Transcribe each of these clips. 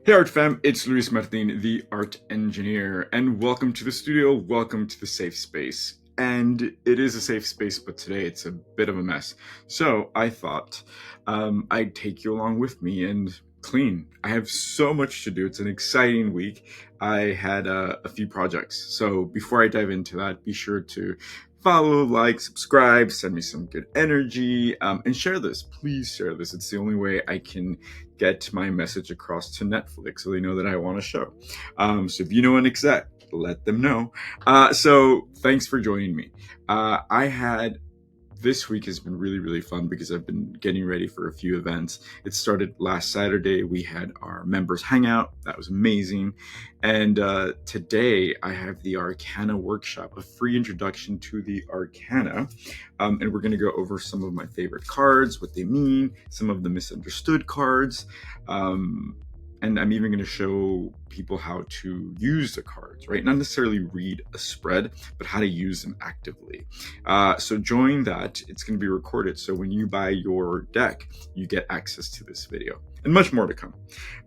Hey Art Fam, it's Luis Martin, the art engineer, and welcome to the studio, welcome to the safe space. And it is a safe space, but today it's a bit of a mess. So I thought I'd take you along with me and clean. I have so much to do. It's an exciting week. I had a few projects. So before I dive into that, be sure to follow, like, subscribe, send me some good energy, and share this. Please share this. It's the only way I can get my message across to Netflix so they know that I want a show. So if you know an exec, let them know. So thanks for joining me. This week has been really, really fun because I've been getting ready for a few events. It started last Saturday. We had our members hangout. That was amazing. And today I have the Arcana workshop, a free introduction to the Arcana. And we're going to go over some of my favorite cards, what they mean, some of the misunderstood cards. And I'm even going to show people how to use the cards, right? Not necessarily read a spread, but how to use them actively. So join that. It's going to be recorded. So when you buy your deck, you get access to this video and much more to come.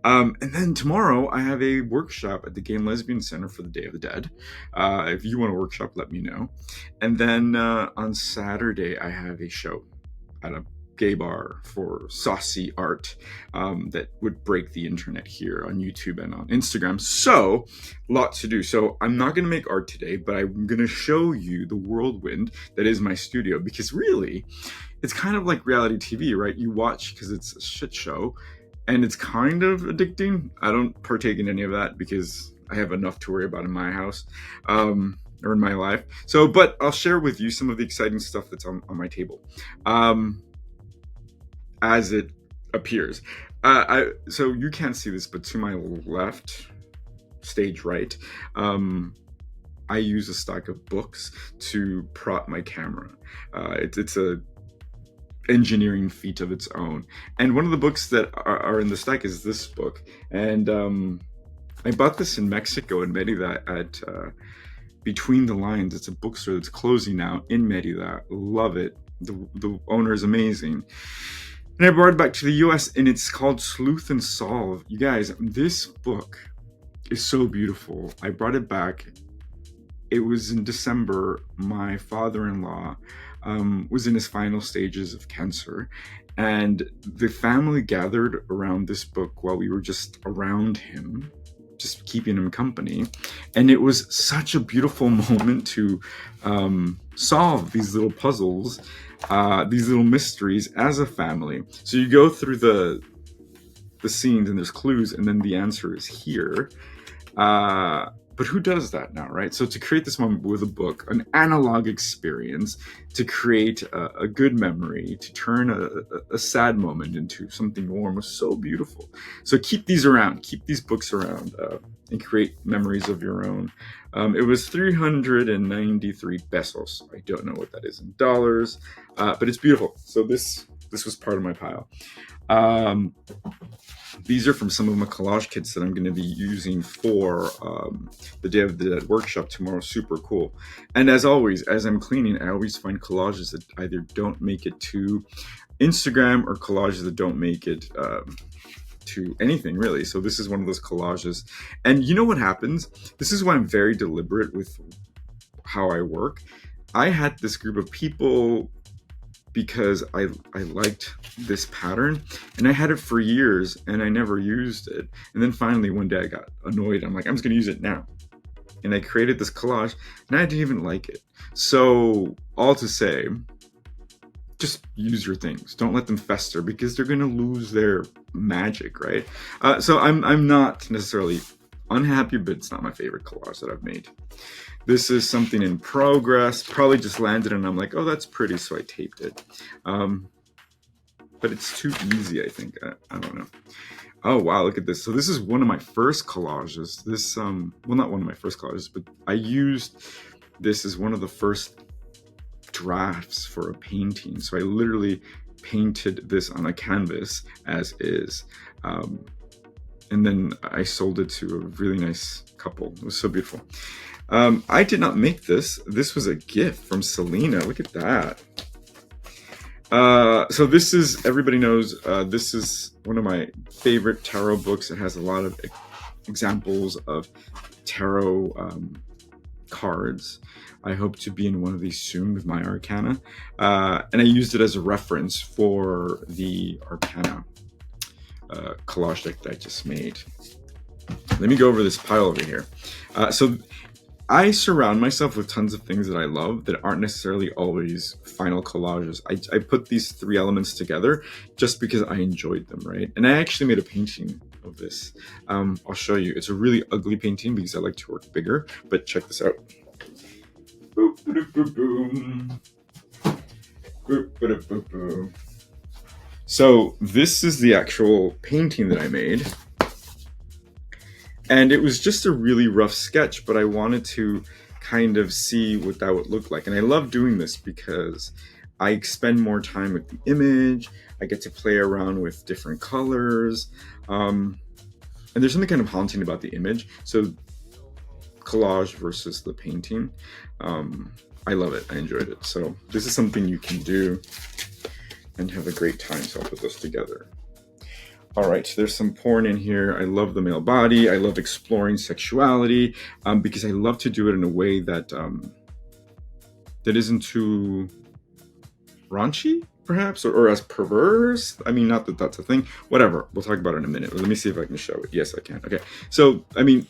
And then tomorrow I have a workshop at the Gay and Lesbian Center for the Day of the Dead. If you want a workshop, let me know. And then on Saturday, I have a show at a gay bar for saucy art that would break the internet here on YouTube and on Instagram. So, lots to do. So I'm not going to make art today, but I'm going to show you the whirlwind that is my studio, because really, it's kind of like reality TV, right? You watch because it's a shit show, and it's kind of addicting. I don't partake in any of that because I have enough to worry about in my house. Or in my life. So, but I'll share with you some of the exciting stuff that's on my table. As it appears. So you can't see this, but to my left, stage right, I use a stack of books to prop my camera. It's a engineering feat of its own. And one of the books that are in the stack is this book. And I bought this in Mexico, in Merida, at Between the Lines. It's a bookstore that's closing now in Merida. Love it. The owner is amazing. And I brought it back to the US, and it's called Sleuth and Solve. You guys, this book is so beautiful. I brought it back. It was in December. My father-in-law was in his final stages of cancer, and the family gathered around this book while we were just around him, just keeping him company. And it was such a beautiful moment to solve these little puzzles, these little mysteries as a family. So you go through the scenes and there's clues, and then the answer is here. But who does that now, right? So to create this moment with a book, an analog experience, to create a good memory, to turn a sad moment into something warm was so beautiful. So keep these around, keep these books around, and create memories of your own. It was 393 pesos. I don't know what that is in dollars, but it's beautiful. So this was part of my pile. These are from some of my collage kits that I'm going to be using for the Day of the Dead workshop tomorrow. Super cool. And as always, as I'm cleaning, I always find collages that either don't make it to Instagram or collages that don't make it to anything, really. So this is one of those collages. And you know what happens? This is why I'm very deliberate with how I work. I had this group of people because I liked this pattern, and I had it for years and I never used it. And then finally one day I got annoyed. I'm like, I'm just gonna use it now. And I created this collage, and I didn't even like it. So all to say, just use your things. Don't let them fester, because they're gonna lose their magic, right? So I'm not necessarily unhappy, but it's not my favorite collage that I've made. This is something in progress, probably just landed, and I'm like, oh, that's pretty, so I taped it. But it's too easy, I think. I don't know. Oh, wow, look at this. So this is one of my first collages. This, well, not one of my first collages, but I used this as one of the first drafts for a painting. So I literally painted this on a canvas as is. And then I sold it to a really nice couple. It was so beautiful. I did not make this. This was a gift from Selena. Look at that. So this is, everybody knows, this is one of my favorite tarot books. It has a lot of examples of tarot cards. I hope to be in one of these soon with my Arcana. And I used it as a reference for the Arcana collage deck that I just made. Let me go over this pile over here. So I surround myself with tons of things that I love that aren't necessarily always final collages. I put these three elements together just because I enjoyed them, right? And I actually made a painting of this. I'll show you. It's a really ugly painting because I like to work bigger, but check this out. Boop, boop, boop, boom. Boop, boop, boop, boop. So this is the actual painting that I made. And it was just a really rough sketch, but I wanted to kind of see what that would look like. And I love doing this because I spend more time with the image. I get to play around with different colors. And there's something kind of haunting about the image. So collage versus the painting. I love it. I enjoyed it. So this is something you can do and have a great time. So I'll put this together. All right, there's some porn in here. I love the male body. I love exploring sexuality because I love to do it in a way that that isn't too raunchy, perhaps, or as perverse. I mean, not that that's a thing. Whatever. We'll talk about it in a minute. Let me see if I can show it. Yes, I can. Okay. So, I mean,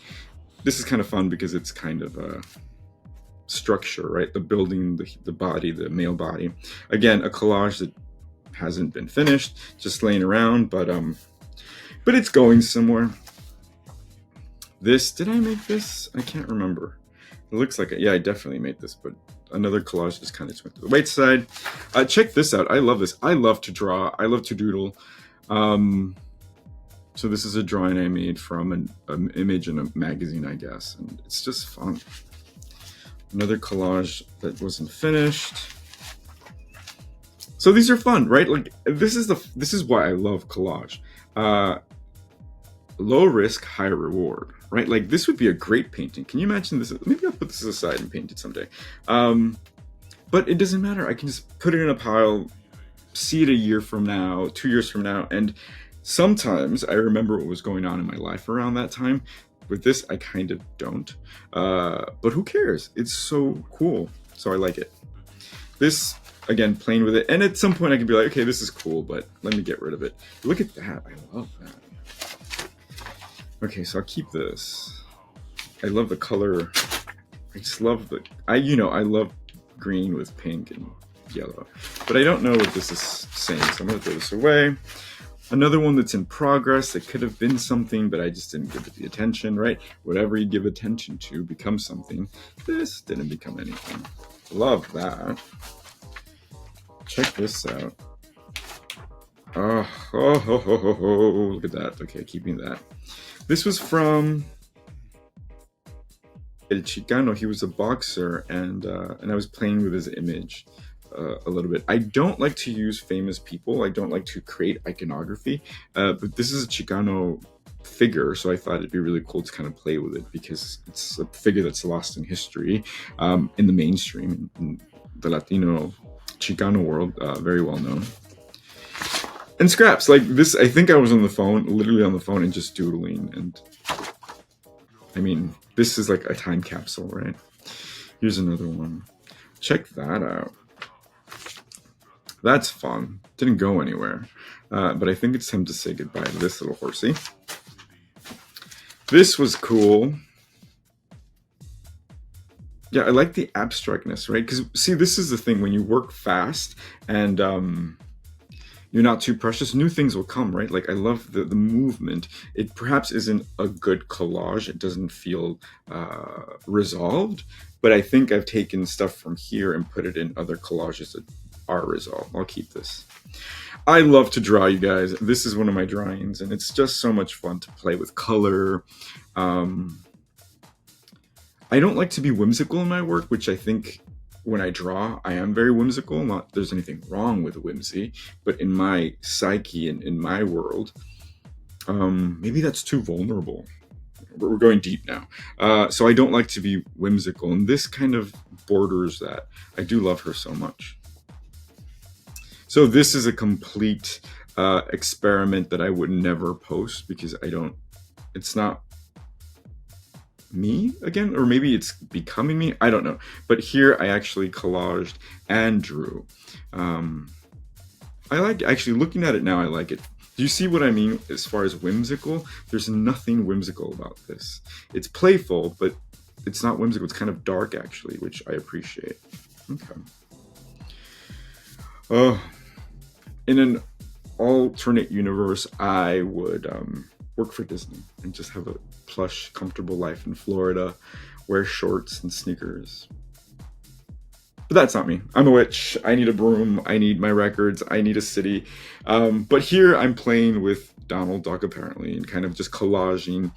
this is kind of fun because it's kind of a structure, right? The building, the body, the male body. Again, a collage that hasn't been finished, just laying around, but it's going somewhere. This, did I make this? I can't remember. It looks like it. Yeah, I definitely made this, but another collage just kind of went to the right side. Check this out. I love this. I love to draw. I love to doodle. So this is a drawing I made from an image in a magazine, I guess, and it's just fun. Another collage that wasn't finished. So these are fun, right? Like this is why I love collage. Low risk, high reward, right? Like this would be a great painting. Can you imagine this? Maybe I'll put this aside and paint it someday. But it doesn't matter. I can just put it in a pile, see it a year from now, 2 years from now. And sometimes I remember what was going on in my life around that time. With this, I kind of don't. But who cares? It's so cool. So I like it. This, again, playing with it. And at some point I can be like, okay, this is cool, but let me get rid of it. Look at that. I love that. Okay, so I'll keep this. I love the color. I just love I love green with pink and yellow. But I don't know what this is saying, so I'm gonna throw this away. Another one that's in progress that could have been something, but I just didn't give it the attention, right? Whatever you give attention to becomes something. This didn't become anything. Love that. Check this out. Oh, look at that. Okay, keeping that. This was from El Chicano. He was a boxer, and I was playing with his image a little bit. I don't like to use famous people. I don't like to create iconography, but this is a Chicano figure, so I thought it'd be really cool to kind of play with it because it's a figure that's lost in history in the mainstream, in the Latino Chicano world, very well known. And scraps like this. I think I was on the phone, literally on the phone, and just doodling. And I mean, this is like a time capsule, right? Here's another one. Check that out. That's fun. Didn't go anywhere. But I think it's time to say goodbye to this little horsey. This was cool. Yeah, I like the abstractness, right? Because see, this is the thing, when you work fast and you're not too precious, new things will come, right? Like I love the movement. It perhaps isn't a good collage. It doesn't feel resolved, but I think I've taken stuff from here and put it in other collages that are resolved. I'll keep this. I love to draw, you guys. This is one of my drawings, and it's just so much fun to play with color. I don't like to be whimsical in my work, which I think when I draw, I am very whimsical. Not there's anything wrong with whimsy, but in my psyche and in my world, maybe that's too vulnerable. We're going deep now. So I don't like to be whimsical, and this kind of borders that. I do love her so much. So this is a complete experiment that I would never post because it's not me again, or maybe it's becoming me, I don't know. But here I actually collaged and drew. I like, actually looking at it now, I like it. Do you see what I mean as far as whimsical? There's nothing whimsical about this. It's playful, but it's not whimsical. It's kind of dark, actually, which I appreciate. Okay. Oh, in an alternate universe, I would work for Disney and just have a plush, comfortable life in Florida, wear shorts and sneakers. But that's not me. I'm a witch. I need a broom. I need my records. I need a city. But here I'm playing with Donald Duck, apparently, and kind of just collaging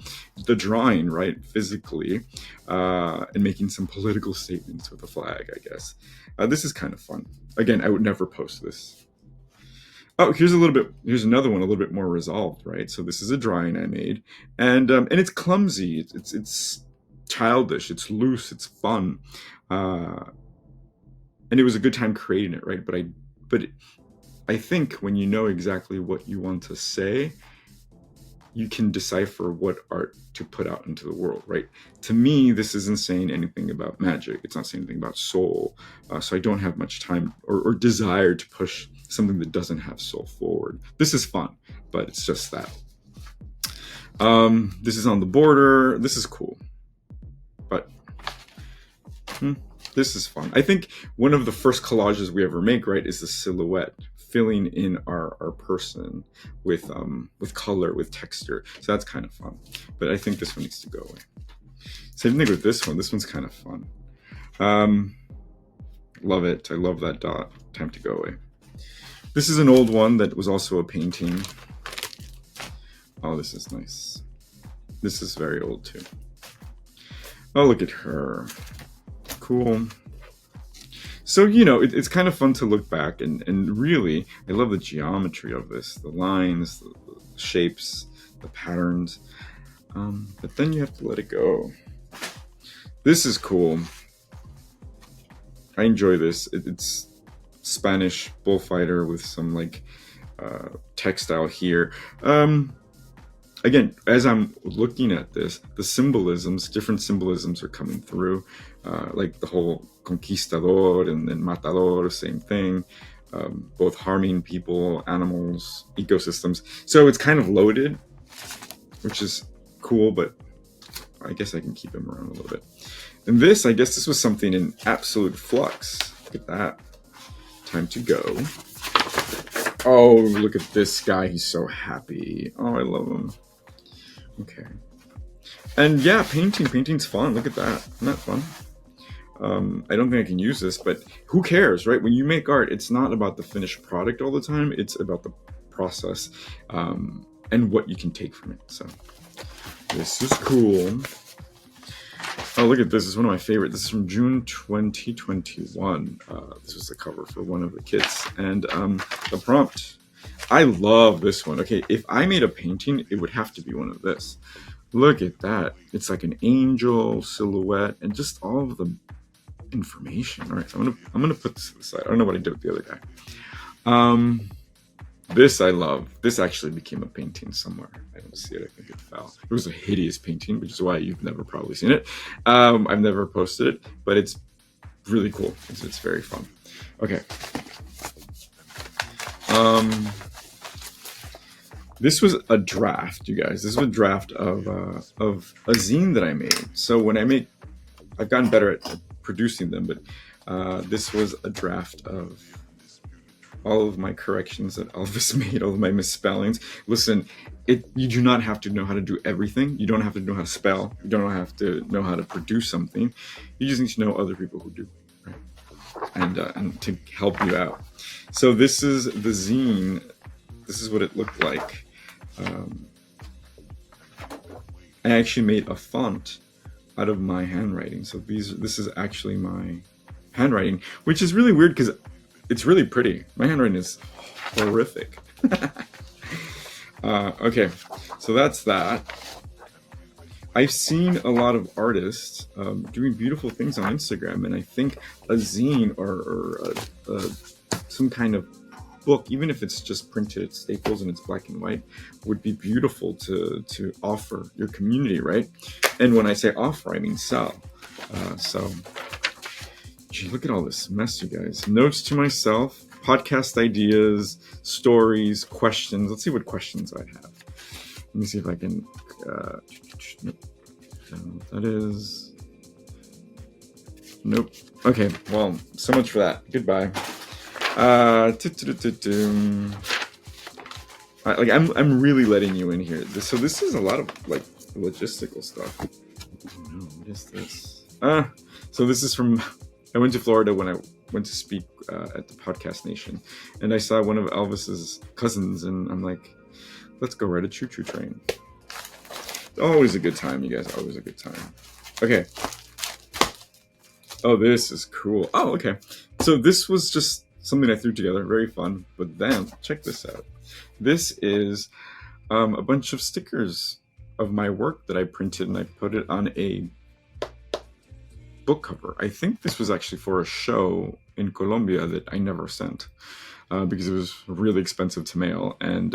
the drawing, right, physically, and making some political statements with a flag, I guess. This is kind of fun. Again, I would never post this. Oh, here's another one, a little bit more resolved, right? So this is a drawing I made, and it's clumsy. It's childish. It's loose. It's fun. And it was a good time creating it, right? But I think when you know exactly what you want to say, you can decipher what art to put out into the world, right? To me, this isn't saying anything about magic. It's not saying anything about soul. So I don't have much time or desire to push something that doesn't have soul forward. This is fun, but it's just that. This is on the border. This is cool, but this is fun. I think one of the first collages we ever make, right, is the silhouette, filling in our person with color, with texture. So that's kind of fun. But I think this one needs to go away. Same thing with this one. This one's kind of fun. Love it. I love that dot. Time to go away. This is an old one that was also a painting. Oh, this is nice. This is very old too. Oh, look at her. Cool. So, you know, it's kind of fun to look back and really, I love the geometry of this, the lines, the shapes, the patterns. But then you have to let it go. This is cool. I enjoy this. It's Spanish bullfighter with some like textile here. Again, as I'm looking at this, the symbolisms, different symbolisms are coming through, like the whole conquistador and then matador, same thing, both harming people, animals, ecosystems. So it's kind of loaded, which is cool, but I guess I can keep him around a little bit. And this, I guess this was something in absolute flux. Look at that. Time to go. Oh, look at this guy. He's so happy. Oh, I love him. Okay. And yeah, painting's fun. Look at that. Isn't that fun? I don't think I can use this, but who cares, right? When you make art, it's not about the finished product all the time. It's about the process and what you can take from it. So this is cool. Oh, look at this. This is one of my favorites. This is from June 2021. This was the cover for one of the kits. And the prompt. I love this one. Okay, if I made a painting, it would have to be one of this. Look at that. It's like an angel silhouette and just all of the information. All right, so I'm gonna put this to the side. I don't know what I did with the other guy. This I love. This actually became a painting somewhere. I don't see it. I think it fell. It was a hideous painting, which is why you've never probably seen it. I've never posted it, but it's really cool. It's very fun. Okay. This was a draft, you guys. This was a draft of a zine that I made. So when I've gotten better at producing them, but this was a draft of all of my corrections that Elvis made, all of my misspellings. Listen, you do not have to know how to do everything. You don't have to know how to spell. You don't have to know how to produce something. You just need to know other people who do, right? And to help you out. So this is the zine. This is what it looked like. I actually made a font out of my handwriting. So this is actually my handwriting, which is really weird because it's really pretty. My handwriting is horrific. Okay, so that's that. I've seen a lot of artists doing beautiful things on Instagram, and I think a zine or some kind of book, even if it's just printed at Staples and it's black and white, would be beautiful to offer your community, right? And when I say offer, I mean sell. So, gee, look at all this mess, you guys. Notes to myself, podcast ideas, stories, questions. Let's see what questions I have. Let me see if I can. Nope. That is. Nope. Okay. Well, so much for that. Goodbye. I'm really letting you in here. So this is a lot of like logistical stuff. Oh no, what is this? So this is from. I went to Florida when I went to speak at the Podcast Nation, and I saw one of Elvis's cousins, and I'm like, let's go ride a choo-choo train. Always a good time, you guys. Always a good time. Okay. Oh, this is cool. Oh, okay. So this was just something I threw together. Very fun. But then, check this out. This is a bunch of stickers of my work that I printed, and I put it on a book cover. I think this was actually for a show in Colombia that I never sent because it was really expensive to mail, and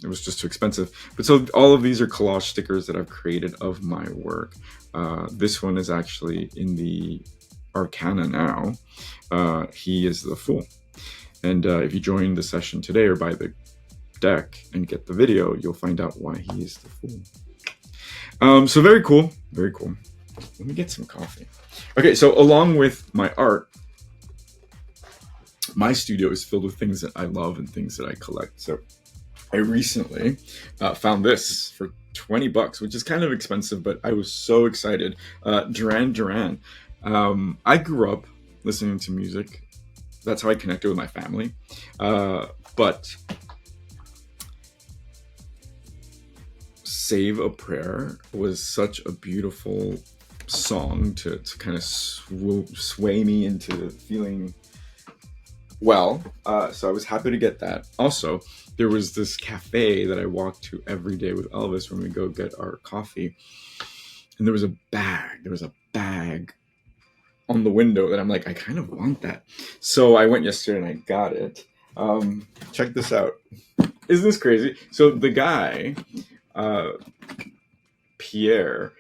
it was just too expensive. But so all of these are collage stickers that I've created of my work. This one is actually in the Arcana now. He is the Fool. And if you join the session today or buy the deck and get the video, you'll find out why he is the Fool. So very cool. Very cool. Let me get some coffee. Okay, so along with my art, my studio is filled with things that I love and things that I collect. So I recently found this for $20, which is kind of expensive, but I was so excited. Duran Duran. I grew up listening to music. That's how I connected with my family. But Save a Prayer was such a beautiful song to kind of sway me into feeling well. So I was happy to get that. Also, there was this cafe that I walked to every day with Elvis when we go get our coffee. And there was a bag on the window that I'm like, I kind of want that. So I went yesterday and I got it. Check this out. Isn't this crazy? So the guy, Pierre,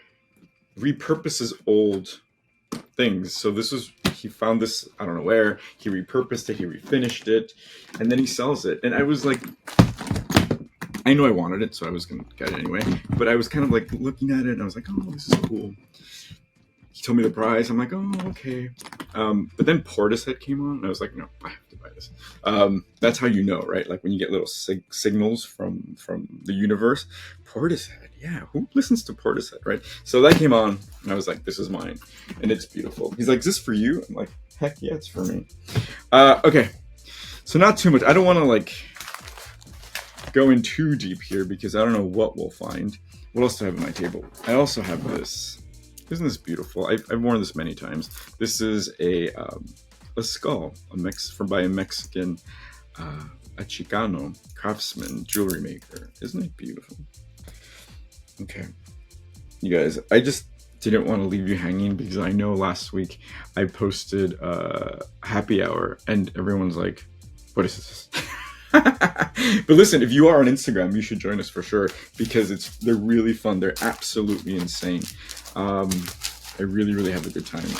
repurposes old things. So he found this, I don't know where, he repurposed it, he refinished it, and then he sells it. And I was like, I knew I wanted it, so I was going to get it anyway. But I was kind of like looking at it, and I was like, oh, this is cool. He told me the price. I'm like, oh, okay. But then Portishead came on, and I was like, no, I have to buy this. That's how you know, right? Like when you get little signals from the universe. Portishead, yeah, who listens to Portishead, right? So that came on, and I was like, this is mine, and it's beautiful. He's like, is this for you? I'm like, heck yeah, it's for me. Okay, so not too much. I don't want to like go in too deep here because I don't know what we'll find. What else do I have on my table? I also have this. Isn't this beautiful? I've worn this many times. This is a skull, by a Mexican, a Chicano craftsman, jewelry maker. Isn't it beautiful? Okay, you guys, I just didn't want to leave you hanging because I know last week I posted happy hour and everyone's like, what is this? But listen, if you are on Instagram, you should join us for sure because they're really fun. They're absolutely insane. I really have a good time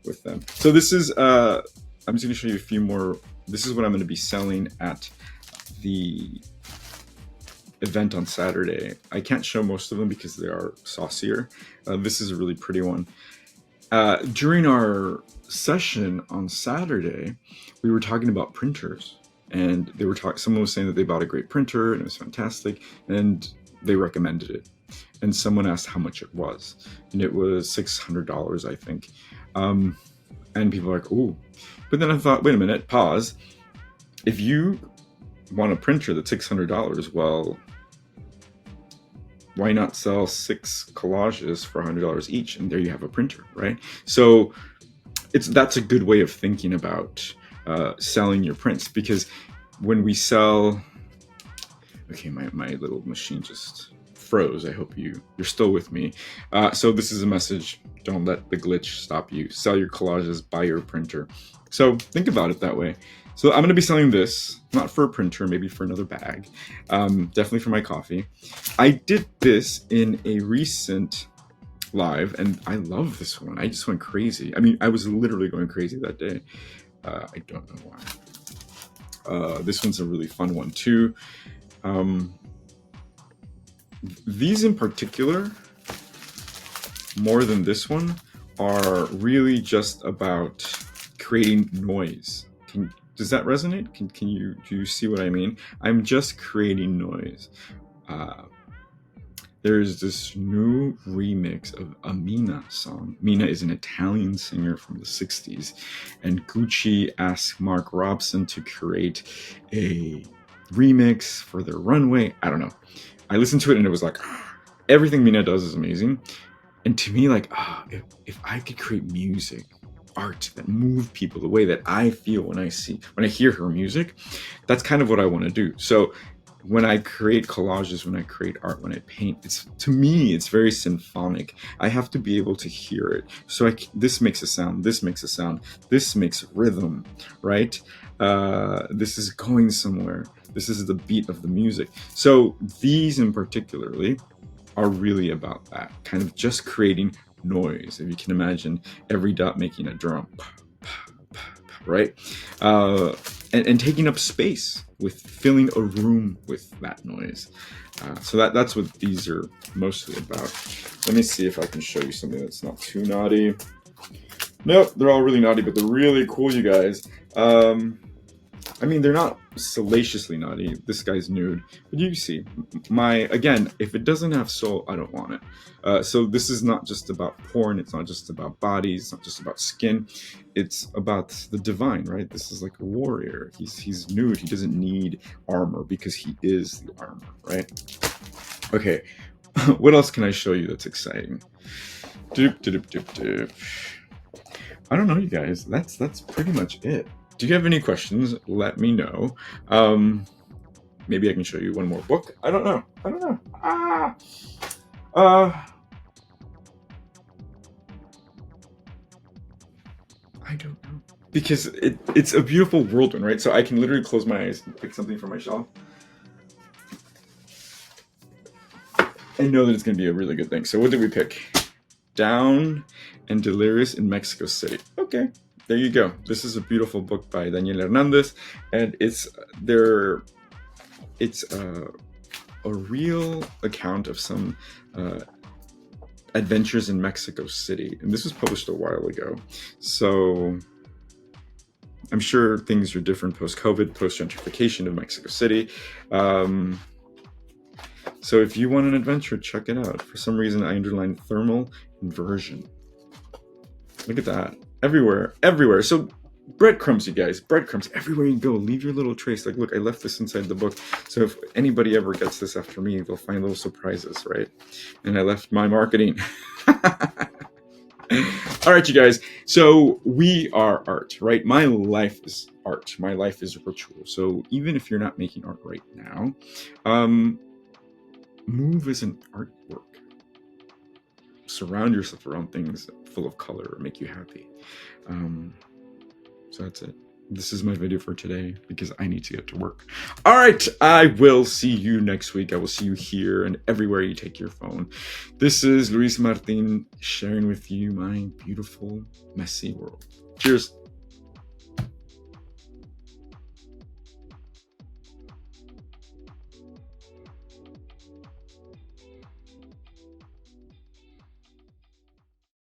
with them. So this is I'm just going to show you a few more. This is what I'm going to be selling at the event on Saturday. I can't show most of them because they are saucier. This is a really pretty one. During our session on Saturday, we were talking about printers. And they were someone was saying that they bought a great printer and it was fantastic, and they recommended it. And someone asked how much it was, and it was $600, I think. And people are like, ooh. But then I thought, wait a minute, pause. If you want a printer that's $600, well, why not sell 6 collages for $100 each? And there you have a printer, right? So that's a good way of thinking about selling your prints, because when we sell, okay, my little machine just froze. I hope you're still with me. So this is a message. Don't let the glitch stop you. Sell your collages, buy your printer. So think about it that way. So I'm going to be selling this, not for a printer, maybe for another bag, definitely for my coffee. I did this in a recent live, and I love this one. I just went crazy. I mean, I was literally going crazy that day. I don't know why. This one's a really fun one too. These in particular, more than this one, are really just about creating noise. Does that resonate? Do you see what I mean? I'm just creating noise. There's this new remix of a Mina song. Mina is an Italian singer from the 60s, and Gucci asked Mark Robson to create a remix for their runway. I don't know. I listened to it and it was like, everything Mina does is amazing. And to me, like, if I could create music, art that move people the way that I feel when I hear her music, that's kind of what I want to do. So when I create collages, when I create art, when I paint, to me, it's very symphonic. I have to be able to hear it. So this makes a sound, this makes a sound, this makes rhythm, right? This is going somewhere. This is the beat of the music. So these in particularly are really about that, kind of just creating noise. If you can imagine every dot making a drum, right? And taking up space with filling a room with that noise. So that's what these are mostly about. Let me see if I can show you something that's not too naughty. Nope, they're all really naughty, but they're really cool, you guys. I mean, they're not salaciously naughty. This guy's nude. But you see, again, if it doesn't have soul, I don't want it. So this is not just about porn. It's not just about bodies. It's not just about skin. It's about the divine, right? This is like a warrior. He's nude. He doesn't need armor because he is the armor, right? Okay, what else can I show you that's exciting? Doop, doop, doop, doop. I don't know, you guys. That's pretty much it. Do you have any questions? Let me know. Maybe I can show you one more book. I don't know. I don't know. Because it's a beautiful whirlwind, right? So I can literally close my eyes and pick something from my shelf and know that it's going to be a really good thing. So what did we pick? Down and Delirious in Mexico City. Okay. There you go. This is a beautiful book by Daniel Hernandez, and it's a real account of some adventures in Mexico City, and this was published a while ago. So I'm sure things are different post-COVID, post-gentrification of Mexico City. So if you want an adventure, check it out. For some reason, I underlined thermal inversion. Look at that. Everywhere. So breadcrumbs, you guys, breadcrumbs everywhere you go. Leave your little trace. Like, look, I left this inside the book. So if anybody ever gets this after me, they'll find little surprises, right? And I left my marketing. All right, you guys. So we are art, right? My life is art. My life is ritual. So even if you're not making art right now, move as an artwork. Surround yourself around things full of color or make you happy. So that's it. This is my video for today because I need to get to work. All right, I will see you next week. I will see you here and everywhere you take your phone. This is Luis Martin sharing with you my beautiful, messy world. Cheers.